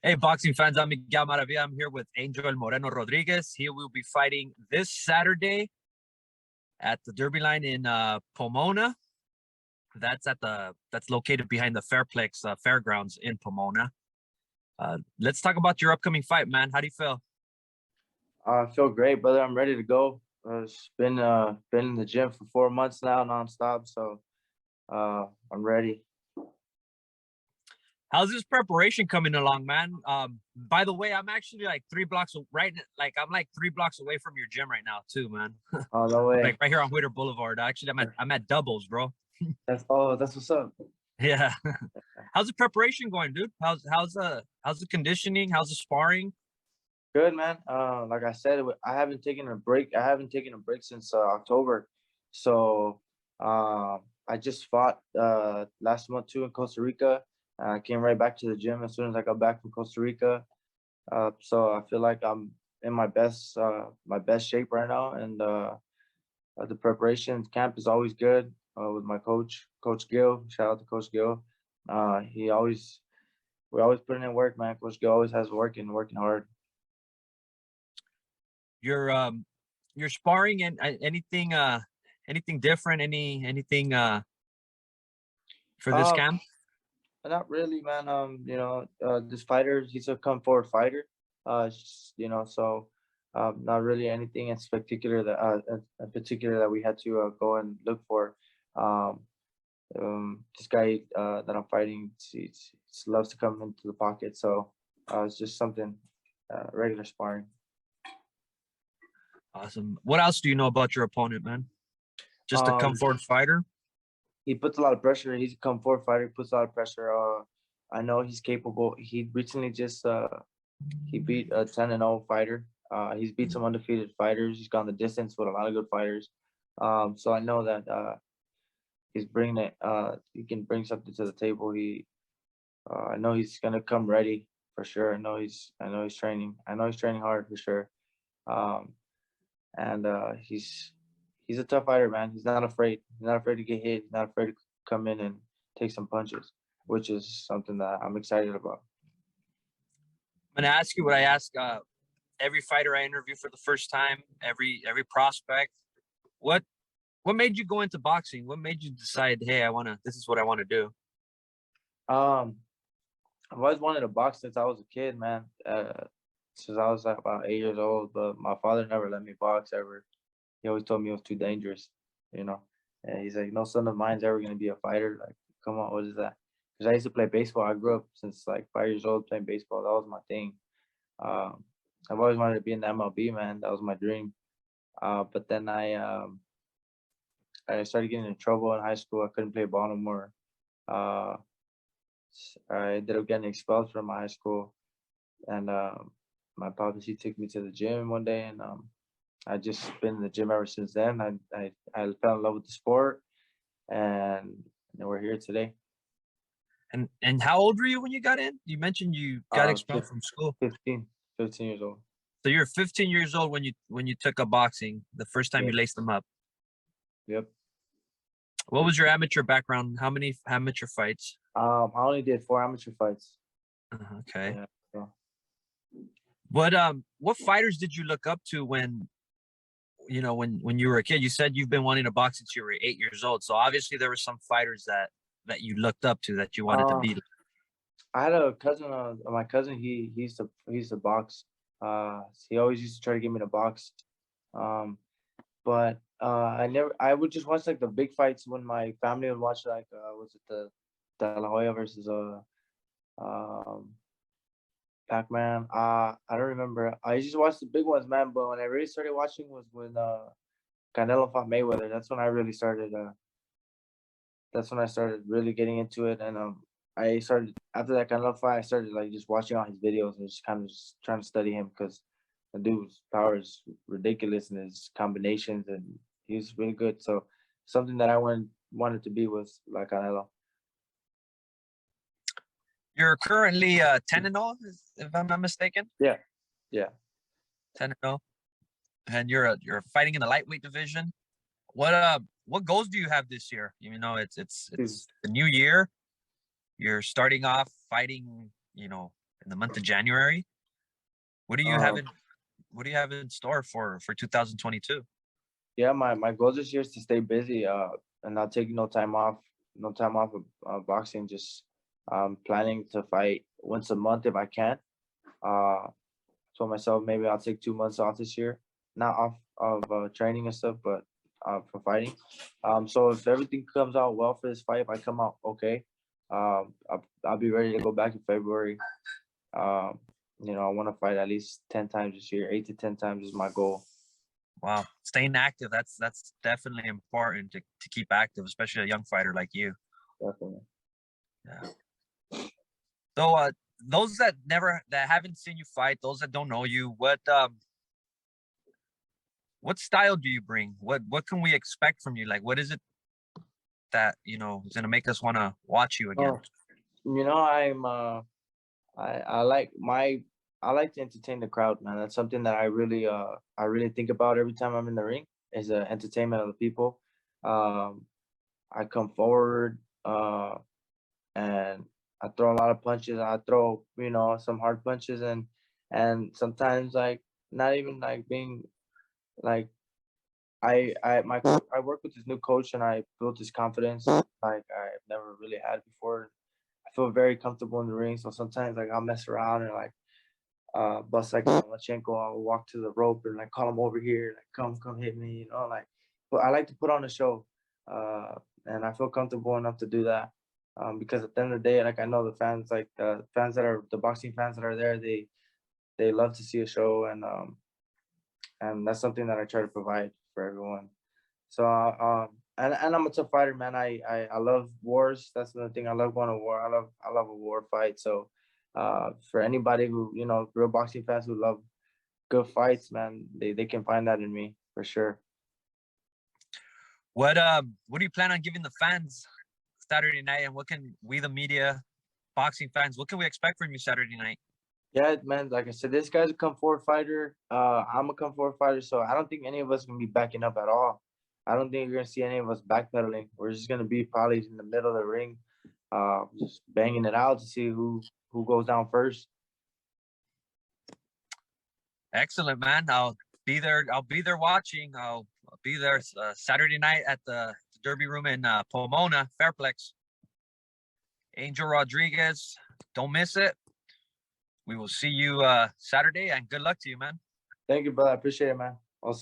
Hey, boxing fans, I'm Miguel Maravilla. I'm here with Angel Moreno Rodriguez. He will be fighting this Saturday at the Derby line in Pomona. That's located behind the Fairplex Fairgrounds in Pomona. Let's talk about your upcoming fight, man. How do you feel? I feel great, brother. I'm ready to go. It's been in the gym for 4 months now, nonstop. So I'm ready. How's this preparation coming along, man? By the way, I'm actually like 3 blocks right, like I'm like 3 blocks away from your gym right now, too, man. Oh no way. Like right here on Whitter Boulevard. Actually, I'm at Doubles, bro. That's what's up. Yeah. How's the preparation going, dude? How's the conditioning? How's the sparring? Good, man. Like I said, I haven't taken a break. I haven't taken a break since October. So I just fought last month too in Costa Rica. I came right back to the gym as soon as I got back from Costa Rica. So I feel like I'm in my best shape right now, and the preparation camp is always good with my coach, Coach Gill. Shout out to Coach Gill. He always we always putting in work, man. Coach Gill always has working hard. Your sparring and anything different? Anything for this Um, camp? Not really, man. This fighter, he's a come forward fighter. So not really anything in particular that we had to go and look for. Um, this guy that I'm fighting, he loves to come into the pocket. So it's just something regular sparring. Awesome. What else do you know about your opponent, man? Just a come Um, forward fighter? he puts a lot of pressure. He's a come forward fighter. He puts a lot of pressure. I know he's capable. He recently just he beat a 10-0 fighter. He's beat some undefeated fighters. He's gone the distance with a lot of good fighters. So I know that he's bringing it. He can bring something to the table. I know he's gonna come ready for sure. I know he's training. I know he's training hard for sure. Um, and he's a tough fighter, man. He's not afraid. He's not afraid to get hit. He's not afraid to come in and take some punches, which is something that I'm excited about. I'm gonna ask you what I ask every fighter I interview for the first time, every prospect. What what made you go into boxing? What made you decide, hey, this is what I want to do? Um, I've always wanted to box since I was a kid, man. Since I was like about 8 years old, but my father never let me box ever. He always told me it was too dangerous, you know. And he's like, no son of mine's ever gonna be a fighter. Like, come on, what is that? Because I used to play baseball. I grew up since like 5 years old playing baseball. That was my thing. Um, I've always wanted to be in the MLB, man. That was my dream. But then I started getting in trouble in high school. I couldn't play ball no more. Uh, I ended up getting expelled from my high school, and my papa he took me to the gym one day, and I just been in the gym ever since then. I fell in love with the sport, and we're here today. And how old were you when you got in? You mentioned you got expelled Fif- from school. 15 years old. So you're 15 years old when you took up boxing, the first time you Yep. laced them up. Yep. What was your amateur background? How many amateur fights? I only did 4 amateur fights. Okay. Yeah. So, What fighters did you look up to when you were a kid? You said you've been wanting to box since you were 8 years old. So obviously there were some fighters that you looked up to that you wanted to uh, beat. I had a cousin. My cousin. He used to box. He always used to try to get me to box. Um, but I would just watch like the big fights when my family would watch, like was it the De La Hoya versus um Pac-Man. I don't remember. I just watched the big ones, man. But when I really started watching was when Canelo fought Mayweather. That's when I started really getting into it. And I started after that Canelo fight. I started like just watching all his videos and just kind of just trying to study him, because the dude's power is ridiculous, and his combinations, and he's really good. So something that I wanted to be was like Canelo. You're currently 10-0, if I'm not mistaken. Yeah, yeah. 10-0. And you're fighting in the lightweight division. What goals do you have this year? It's He's the new year. You're starting off fighting, in the month of January. What do you have Um, in What do you have in store for 2022? yeah, my goal this year is to stay busy, and not take no time off of boxing. Just planning to fight once a month if I can. Uh, told myself maybe I'll take 2 months off this year, not off of training and stuff, but for fighting. So if everything comes out well for this fight, if I come out okay, I'll be ready to go back in February. Um, I want to fight at least 10 times this year. 8 to 10 times is my goal. Wow, staying active, that's definitely important to keep active, especially a young fighter like you. Definitely. Yeah. So those that haven't seen you fight, those that don't know you, what style do you bring? What can we expect from you? Like what is it that, is gonna make us wanna watch you again? Oh, I'm I like I like to entertain the crowd, man. That's something that I really think about every time I'm in the ring is the entertainment of the people. Um, I come forward and I throw a lot of punches. I throw, some hard punches and sometimes like not even like being like I work with this new coach and I built this confidence like I've never really had before. I feel very comfortable in the ring, so sometimes like I'll mess around and like bust like Lomachenko. I'll walk to the rope and like call him over here, like come hit me, like. But I like to put on a show, and I feel comfortable enough to do that. Because at the end of the day, like I know the fans, like the fans that are the boxing fans that are there, they love to see a show, and that's something that I try to provide for everyone. So and I'm a tough fighter, man. I love wars. That's another thing. I love going to war. I love a war fight. So for anybody who real boxing fans who love good fights, man, they can find that in me for sure. What do you plan on giving the fans Saturday night, and what can we, the media, boxing fans, what can we expect from you Saturday night? Yeah, man. Like I said, this guy's a come forward fighter. I'm a come forward fighter, so I don't think any of us can be backing up at all. I don't think you're gonna see any of us backpedaling. We're just gonna be probably in the middle of the ring, just banging it out to see who goes down first. Excellent, man. I'll be there. I'll be there watching. I'll be there Saturday night at the Derby Room in Pomona, Fairplex. Angel Rodriguez, don't miss it. We will see you Saturday, and good luck to you, man. Thank you, brother. I appreciate it, man. I'll